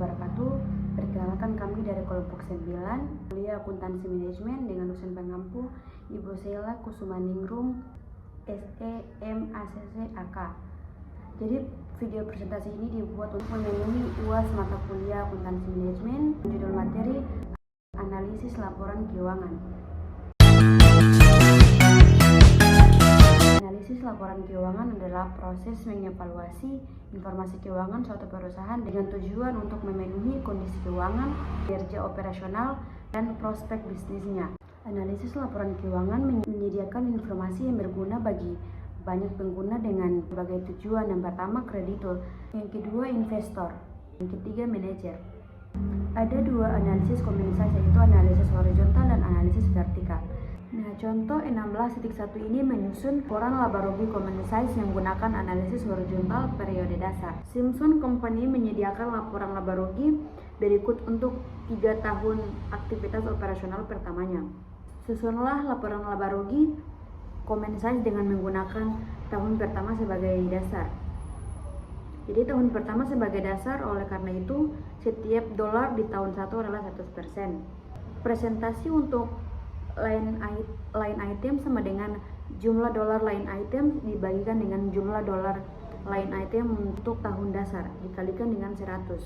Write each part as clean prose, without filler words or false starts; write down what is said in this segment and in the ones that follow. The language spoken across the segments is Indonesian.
wabarakatuh. Perkenalkan, kami dari kelompok 9 kuliah akuntansi manajemen dengan dosen pengampu Ibu Sheila Kusumaningrum SEMACC AK. Jadi video presentasi ini dibuat untuk memenuhi UAS mata kuliah akuntansi manajemen. Judul materi analisis laporan keuangan. Analisis laporan keuangan adalah proses mengevaluasi informasi keuangan suatu perusahaan dengan tujuan untuk memenuhi kondisi keuangan, kinerja operasional, dan prospek bisnisnya. Analisis laporan keuangan menyediakan informasi yang berguna bagi banyak pengguna dengan berbagai tujuan. Yang pertama, kreditur. Yang kedua, investor. Yang ketiga, manajer. Ada dua analisis komunikasi, yaitu analisis horizontal dan analisis vertikal. Nah, contoh 16.1 ini menyusun laporan laba rugi common size yang menggunakan analisis horizontal periode dasar. Simpson Company menyediakan laporan laba rugi berikut untuk 3 tahun aktivitas operasional pertamanya. Susunlah laporan laba rugi common size dengan menggunakan tahun pertama sebagai dasar. Jadi tahun pertama sebagai dasar, oleh karena itu setiap dolar di tahun 1 adalah 100%. Presentasi untuk line item sama dengan jumlah dolar line item dibagikan dengan jumlah dolar line item untuk tahun dasar dikalikan dengan 100.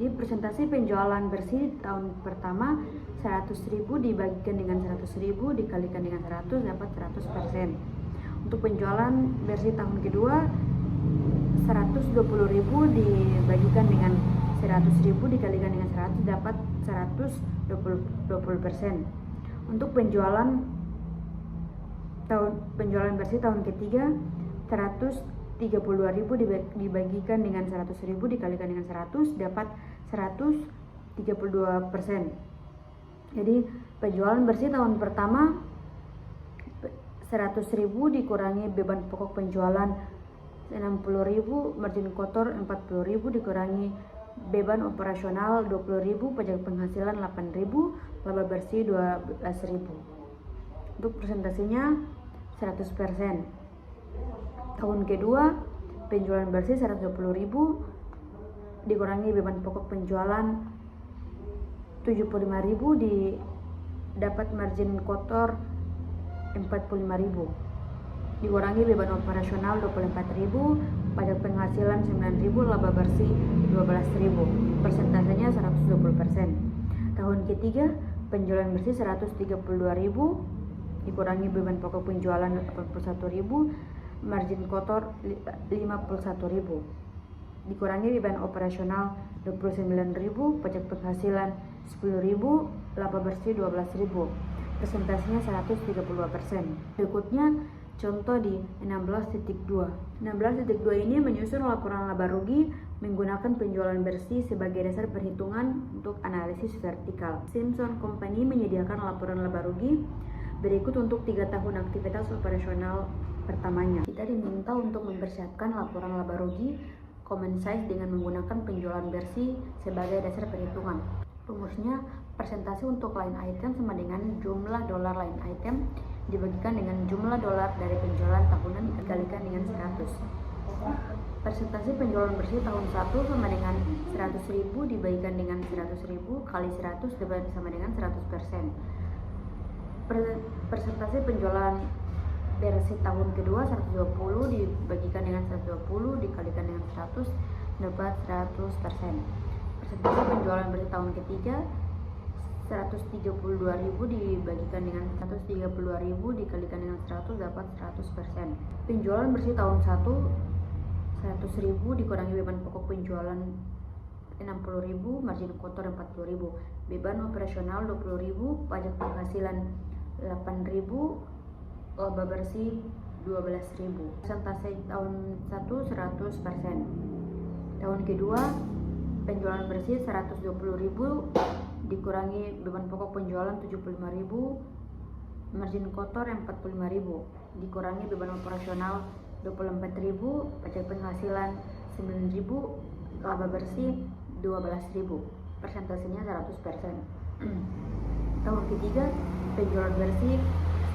Di presentasi penjualan bersih tahun pertama 100.000 dibagikan dengan 100.000 dikalikan dengan 100 dapat 100%. Untuk penjualan bersih tahun kedua 120.000 dibagikan dengan 100.000 dikalikan dengan 100 dapat 120%. Untuk penjualan bersih tahun ketiga 132.000 dibagikan dengan 100.000 dikalikan dengan 100 dapat 132%. Jadi penjualan bersih tahun pertama 100.000 dikurangi beban pokok penjualan 60.000, margin kotor 40.000 dikurangi beban operasional 20.000, pajak penghasilan 8.000, laba bersih 12.000. Untuk presentasinya 100%. Tahun kedua penjualan bersih 120.000 dikurangi beban pokok penjualan 75.000 dapat margin kotor 45.000. Dikurangi beban operasional 24.000, pajak penghasilan 9.000, laba bersih 12.000. Persentasenya 120%. Tahun ketiga penjualan bersih 132.000 dikurangi beban pokok penjualan 81.000, margin kotor 51.000. Dikurangi beban operasional 29.000, pajak penghasilan 10.000, laba bersih 12.000. Presentasinya 132%. Berikutnya contoh di 16.2. 16.2 ini menyusun laporan laba rugi menggunakan penjualan bersih sebagai dasar perhitungan untuk analisis vertikal. Simpson Company menyediakan laporan laba rugi berikut untuk 3 tahun aktivitas operasional pertamanya. Kita diminta untuk mempersiapkan laporan laba rugi common size dengan menggunakan penjualan bersih sebagai dasar perhitungan. Rumusnya, presentasi untuk line item sama dengan jumlah dolar line item dibagikan dengan jumlah dolar dari penjualan tahunan dikalikan dengan 100. Presentasi penjualan bersih tahun 1 sama dengan 100.000 dibagikan dengan 100.000 kali 100 sama dengan 100%. Presentasi penjualan bersih tahun kedua 120 dibagikan dengan 120 dikalikan dengan 100 dapat 100%. Presentasi penjualan bersih tahun ketiga 132.000 dibagikan dengan 132.000 dikalikan dengan 100 dapat 100%. Penjualan bersih tahun 1 100.000 dikurangi beban pokok penjualan 60.000, margin kotor 40.000, beban operasional 20.000, pajak penghasilan 8.000, laba bersih 12.000. Presentasi tahun 1 100%. Tahun kedua penjualan bersih 120.000 dikurangi beban pokok penjualan 75.000, margin kotor 45.000, dikurangi beban operasional 24.000, pajak penghasilan 9.000, laba bersih 12.000. Presentasinya 100%. Tahun ketiga penjualan bersih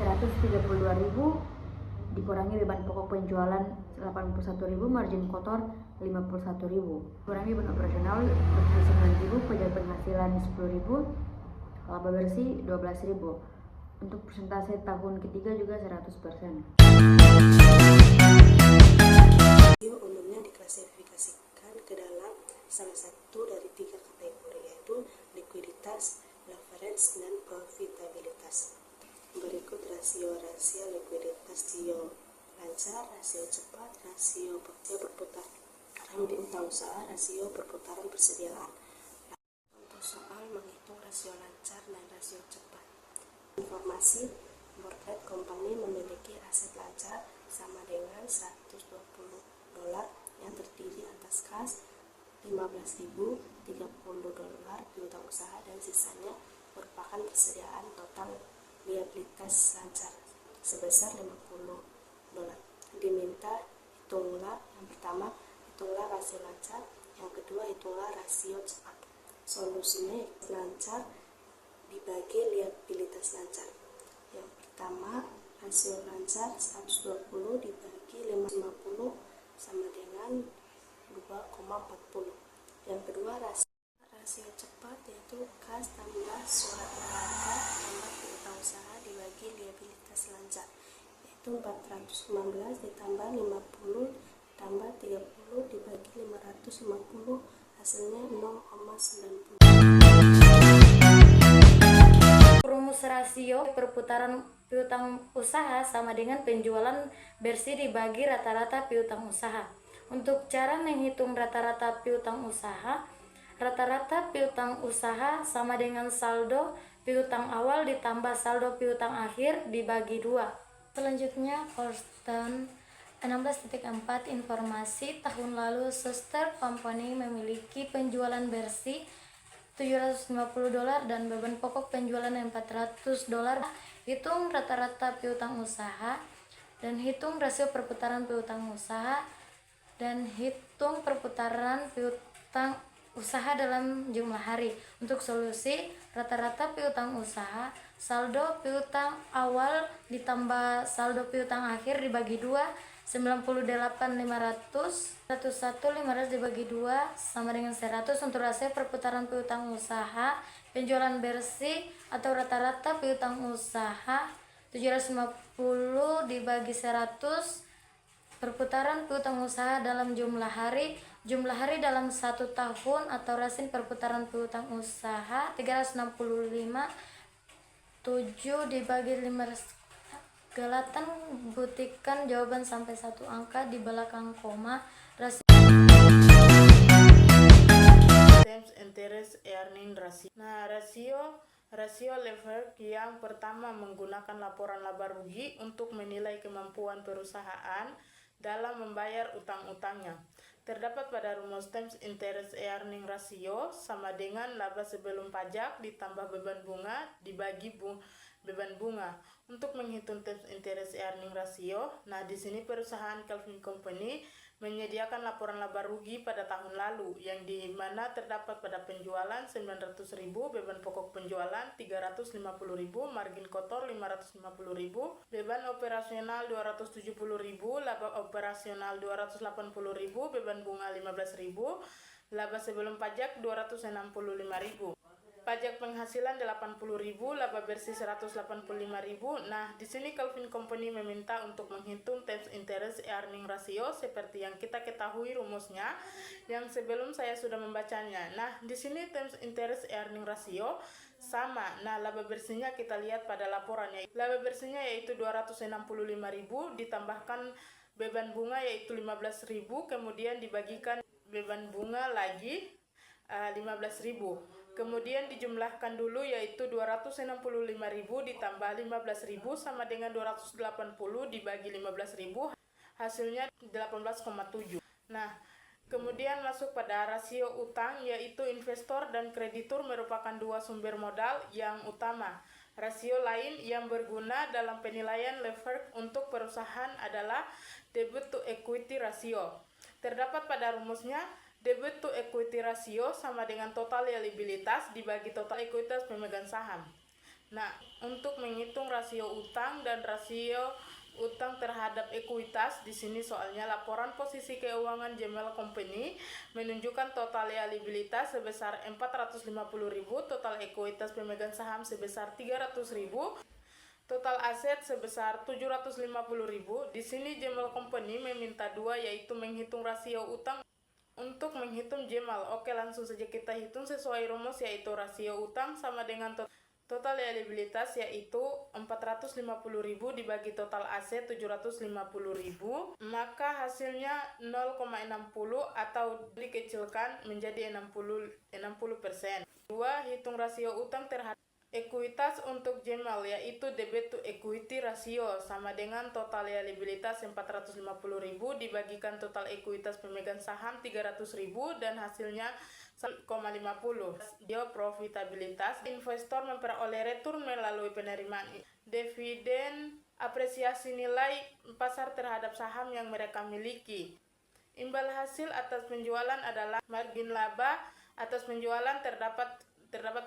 132.000 dikurangi beban pokok penjualan 81.000, margin kotor 51.000. Kurangi beban operasional 49.000, pajak penghasilan 10.000, laba bersih 12.000. Untuk persentase tahun ketiga juga 100%. Umumnya diklasifikasikan ke dalam salah satu dari 3 kategori, yaitu likuiditas, leverage, dan profitabilitas. Berikut rasio likuiditas: rasio lancar, rasio cepat, rasio perputaran piutang usaha, rasio perputaran persediaan. Untuk soal menghitung rasio lancar dan rasio cepat. Informasi: Borgate Company memiliki aset lancar sama dengan $120 yang terdiri atas kas $15.000, $30 piutang usaha, dan sisanya merupakan persediaan total liabilitas lancar sebesar $50. Diminta hitunglah yang pertama, hitunglah rasio lancar, yang kedua hitunglah rasio cepat. Solusinya lancar dibagi liabilitas lancar. Yang pertama, rasio lancar 120 dibagi 50 sama dengan 2,40. Yang kedua, rasio cepat, yaitu kas tambah surat berharga tambah piutang usaha dibagi liabilitas lancar, yaitu 415 ditambah 50 tambah 30 dibagi 550, hasilnya 0,90. Rumus rasio perputaran piutang usaha sama dengan penjualan bersih dibagi rata-rata piutang usaha. Untuk cara menghitung rata-rata piutang usaha sama dengan saldo piutang awal ditambah saldo piutang akhir dibagi 2. Selanjutnya, Constant 16.4 informasi tahun lalu Schuster Company memiliki penjualan bersih $750 dan beban pokok penjualan $400. Hitung rata-rata piutang usaha dan hitung rasio perputaran piutang usaha dan hitung perputaran piutang usaha dalam jumlah hari. Untuk solusi, rata-rata piutang usaha, saldo piutang awal ditambah saldo piutang akhir dibagi 2, 98.500, 101.500 dibagi 2 sama dengan 100. Untuk rasio perputaran piutang usaha penjualan bersih atau rata-rata piutang usaha 750 dibagi 100, perputaran piutang usaha dalam jumlah hari dalam 1 tahun atau rasin perputaran piutang usaha 365, 7 dibagi 500. Galatan buktikan jawaban sampai 1 angka di belakang koma. Terms interest earning ratio. Nah, rasio leverage yang pertama menggunakan laporan laba rugi untuk menilai kemampuan perusahaan dalam membayar utang-utangnya. Terdapat pada rumus terms interest earning ratio sama dengan laba sebelum pajak ditambah beban bunga dibagi beban bunga. Untuk menghitung terms interest earning ratio, nah di sini perusahaan Calvin Company menyediakan laporan laba rugi pada tahun lalu yang di mana terdapat pada penjualan 900.000, beban pokok penjualan 350.000, margin kotor 550.000, beban operasional 270.000, laba operasional 280.000, beban bunga 15.000, laba sebelum pajak 265.000. Pajak penghasilan 80.000, laba bersih 185.000. Nah, di sini Calvin Company meminta untuk menghitung terms interest earning ratio seperti yang kita ketahui rumusnya yang sebelum saya sudah membacanya. Nah, di sini terms interest earning ratio sama. Nah, laba bersihnya kita lihat pada laporannya. Laba bersihnya yaitu 265.000 ditambahkan beban bunga yaitu 15.000, kemudian dibagikan beban bunga lagi 15.000. Kemudian dijumlahkan dulu yaitu 265.000 ditambah 15.000 sama dengan 280 dibagi 15.000, hasilnya 18,7. Nah, kemudian masuk pada rasio utang yaitu investor dan kreditur merupakan 2 sumber modal yang utama. Rasio lain yang berguna dalam penilaian leverage untuk perusahaan adalah debt to equity ratio. Terdapat pada rumusnya debt to equity ratio sama dengan total liabilitas dibagi total ekuitas pemegang saham. Nah, untuk menghitung rasio utang dan rasio utang terhadap ekuitas. Di sini soalnya laporan posisi keuangan Gmail Company menunjukkan total liabilitas sebesar 450.000, total ekuitas pemegang saham sebesar 300.000, total aset sebesar 750.000. Di sini Gmail Company meminta dua, yaitu menghitung rasio utang untuk menghitung Gmail. Oke, langsung saja kita hitung sesuai rumus, yaitu rasio utang sama dengan total liabilitas, yaitu 450.000 dibagi total aset 750.000, maka hasilnya 0,60 atau dikecilkan menjadi 60%. 2. Hitung rasio utang terhadap ekuitas untuk Gmail, yaitu debit to equity ratio sama dengan total liabilitas 450.000 dibagikan total ekuitas pemegang saham 300.000 dan hasilnya 1,50. Dia profitabilitas, investor memperoleh return melalui penerimaan dividen, apresiasi nilai pasar terhadap saham yang mereka miliki. Imbal hasil atas penjualan adalah margin laba atas penjualan terdapat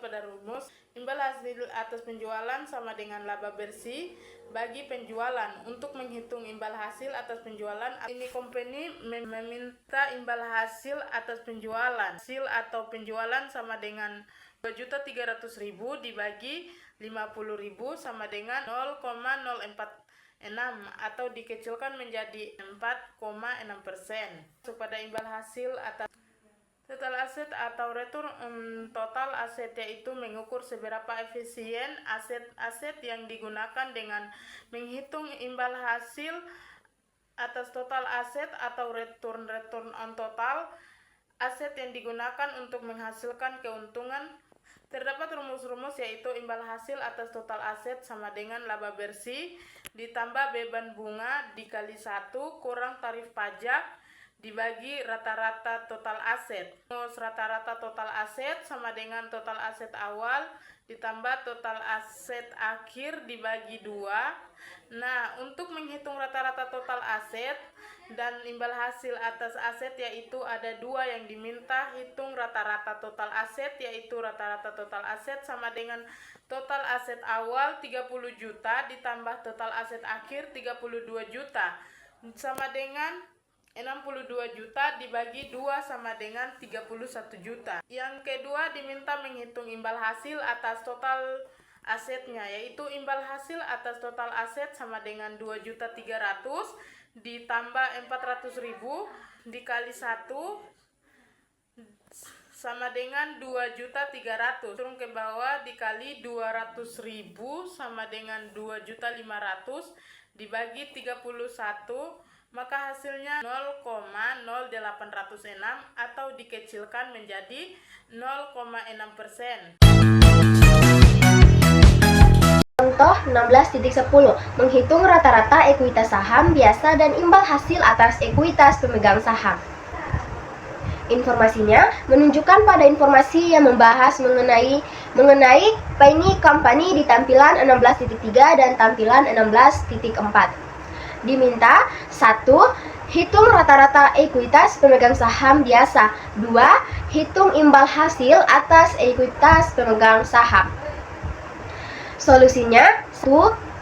pada rumus imbal hasil atas penjualan sama dengan laba bersih bagi penjualan. Untuk menghitung imbal hasil atas penjualan, ini company meminta imbal hasil atas penjualan. Hasil atau penjualan sama dengan 2.300.000 dibagi 50.000 sama dengan 0,046 atau dikecilkan menjadi 4,6%. Pada imbal hasil atas total aset atau return total aset, yaitu mengukur seberapa efisien aset yang digunakan dengan menghitung imbal hasil atas total aset atau return on total aset yang digunakan untuk menghasilkan keuntungan. Terdapat rumus-rumus, yaitu imbal hasil atas total aset sama dengan laba bersih ditambah beban bunga dikali 1 kurang tarif pajak dibagi rata-rata total aset. Rata-rata total aset sama dengan total aset awal ditambah total aset akhir dibagi 2. Nah, untuk menghitung rata-rata total aset dan imbal hasil atas aset, yaitu ada dua yang diminta. Hitung rata-rata total aset, yaitu rata-rata total aset sama dengan total aset awal 30 juta ditambah total aset akhir 32 juta sama dengan 62 juta dibagi 2 sama dengan 31 juta. Yang kedua diminta menghitung imbal hasil atas total asetnya, yaitu imbal hasil atas total aset sama dengan 2.300.000 ditambah 400.000 dikali 1 sama dengan 2.300.000. Turun ke bawah dikali 200.000 sama dengan 2.500.000 dibagi 31, maka hasilnya 0,0806 atau dikecilkan menjadi 0,6%. Contoh 16.10. Menghitung rata-rata ekuitas saham biasa dan imbal hasil atas ekuitas pemegang saham. Informasinya menunjukkan pada informasi yang membahas mengenai Penny Company di tampilan 16.3 dan tampilan 16.4. Diminta 1. Hitung rata-rata ekuitas pemegang saham biasa. 2. Hitung imbal hasil atas ekuitas pemegang saham. Solusinya 1.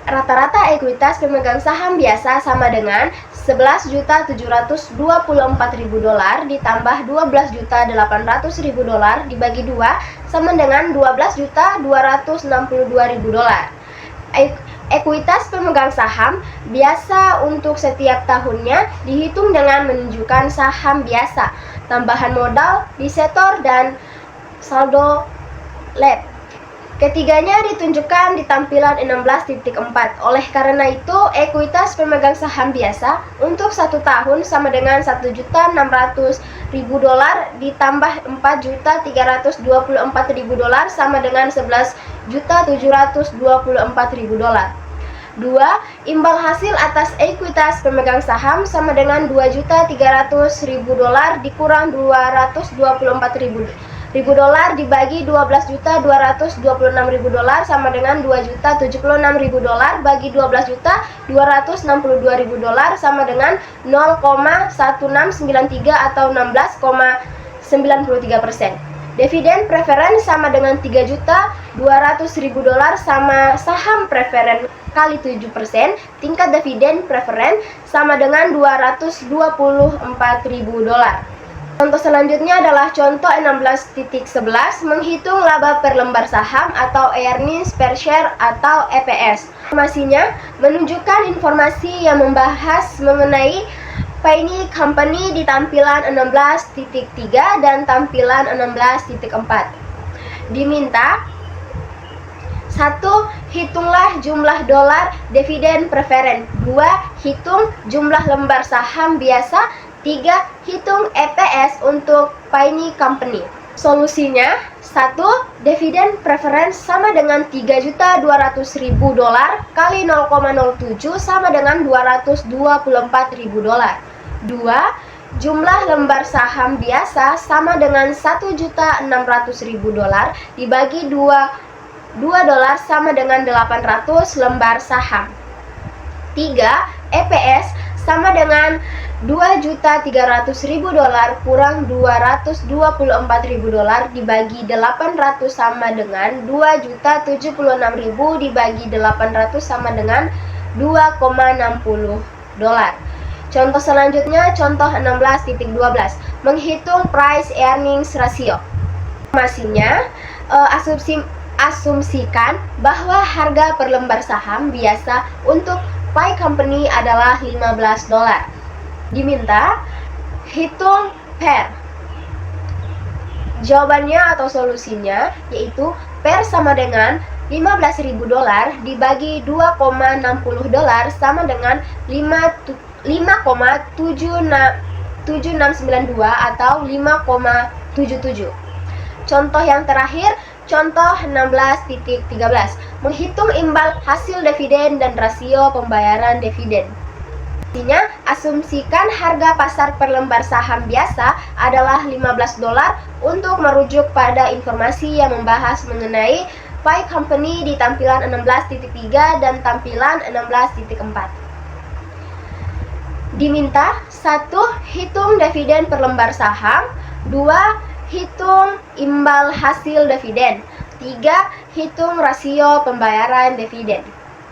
Rata-rata ekuitas pemegang saham biasa sama dengan $11.724.000 ditambah $12.800.000 dibagi 2 sama dengan $12.262.000. Ekuitas pemegang saham biasa untuk setiap tahunnya dihitung dengan menunjukkan saham biasa, tambahan modal, disetor, dan saldo lab. Ketiganya ditunjukkan di tampilan 16.4. Oleh karena itu, ekuitas pemegang saham biasa untuk 1 tahun sama dengan $1.600.000 ditambah $4.324.000 sama dengan $11.724.000. 2. Imbal hasil atas ekuitas pemegang saham sama dengan $2.300.000 dikurang $224.000 dibagi $12.226.000 sama dengan $2.076.000 bagi $12.262.000 sama dengan 0,1693 atau 16,93%. Dividen preferen sama dengan $3.200.000 sama saham preferen kali 7%, tingkat dividen preferen sama dengan $224.000. Contoh selanjutnya adalah contoh 16.11 menghitung laba per lembar saham atau earnings per share atau EPS. Informasinya menunjukkan informasi yang membahas mengenai Pioneer Company di tampilan 16.3 dan tampilan 16.4. Diminta 1. Hitunglah jumlah dolar dividen preferen. 2. Hitung jumlah lembar saham biasa. 3. Hitung EPS untuk Pioneer Company. Solusinya 1. Dividen preferen sama dengan $3.200.000 kali 0,07 sama dengan $224.000. 2. Jumlah lembar saham biasa sama dengan $1.600.000 dibagi $2 sama dengan 800 lembar saham. 3. EPS sama dengan $2.300.000 kurang $224.000 dibagi 800 sama dengan $2.076.000 dibagi 800 sama dengan $2,60. Contoh selanjutnya, contoh 16.12 menghitung price earnings ratio. Informasinya, asumsikan bahwa harga per lembar saham biasa untuk Pioneer Company adalah $15. Diminta hitung PER. Jawabannya atau solusinya yaitu PER sama dengan $15.000 dibagi $2,60 sama dengan 5,7692 atau 5,77. Contoh yang terakhir, contoh 16.13 menghitung imbal hasil dividen dan rasio pembayaran dividen. Artinya, asumsikan harga pasar per lembar saham biasa adalah $15 untuk merujuk pada informasi yang membahas mengenai Pioneer Company di tampilan 16.3 dan tampilan 16.4. Diminta 1. Hitung dividen per lembar saham. 2. Hitung imbal hasil dividen. 3. Hitung rasio pembayaran dividen.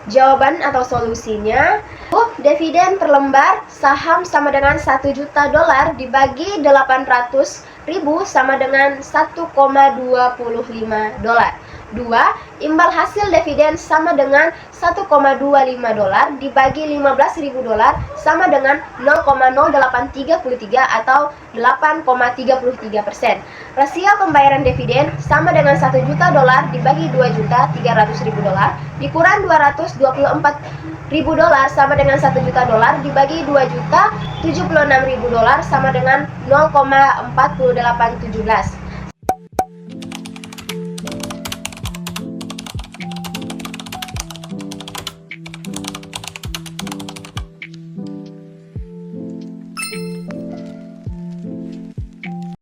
Jawaban atau solusinya, dividen per lembar saham sama dengan $1 juta dibagi 800.000 sama dengan $1,25. 2. Imbal hasil dividen sama dengan $1,25 dibagi $15.000 sama dengan 0,0833 atau 8,33%. Rasio pembayaran dividen sama dengan $1 juta dibagi $2.300.000 dikurang $224.000 sama dengan $1 juta dibagi $2.076.000 sama dengan 0,4817.